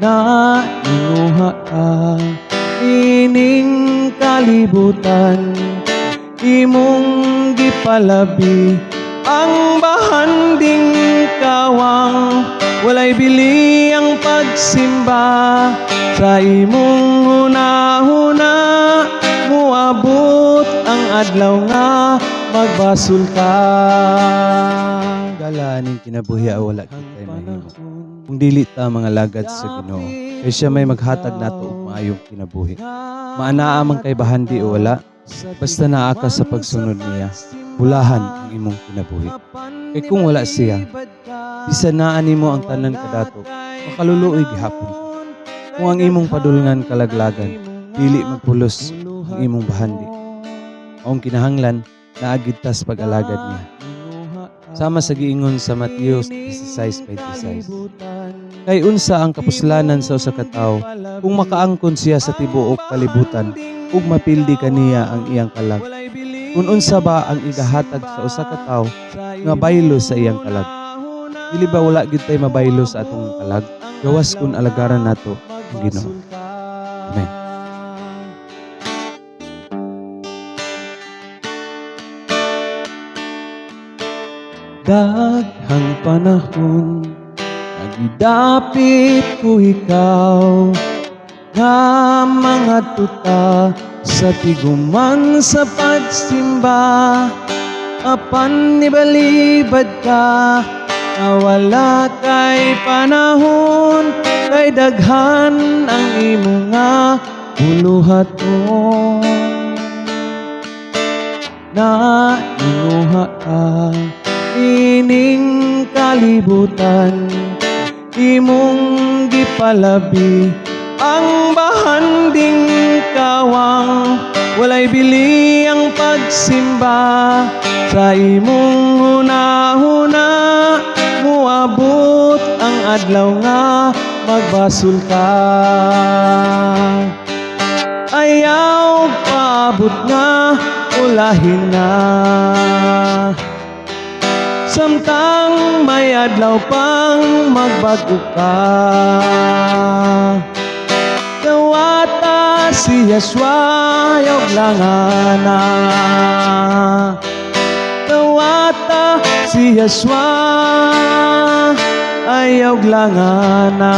na inuha ka ining kalibutan, imong gipalabi ang bahanding kawang, walay bili ang pagsimba sa imong hunahuna, muabot ang adlaw nga magbasol ka. Galaning kinabuhi wala kita'y mahimo kung dili ta mga lagad sa Ginoo, kay siya may maghatag nato og maayong kinabuhi. Maanaa man kay bahandi o wala, basta naa ka sa pagsunod niya, bulahan ang imong kinabuhi. Kay kung wala siya, bisan naa nimo ang tanan kadato, makaluluoy gihapon ka. Kung ang imong padulngan kalaglagan, dili magpulos ang imong bahandi. Maong kinahanglan naagid ta sa pag-alagad niya. Sama sa giingon sa Mateo 16:26. Kay unsa ang kapuslanan sa usa ka tawo kung makaangkon siya sa tibuok kalibutan ug mapildi kaniya ang iyang kalag? Kung unsa ba ang igahatag sa usa ka tawo nga baylo sa iyang kalag? Dili ba wala gid tay mabaylo sa atong kalag? Gawas kun alagaran nato ang Ginoo. Amen. Daghang panahon nagidapit ko ikaw, nga mga tuta sa tiguman sa pagsimba, apan nibalibad ka na wala kay panahon, kay daghan ang imong nga buluhaton. Na inuha ka ining kalibutan, imong gipalabi ang bahanding kawang, walay bili ang pagsimba sa imong hunahuna, muabot ang adlaw nga magbasol ka. Ayaw paabot nga ulahin na, samtang may adlaw pang magbago ka. Dawata si Yeswa yaw langana, dawata si Yeswa ayaw langana.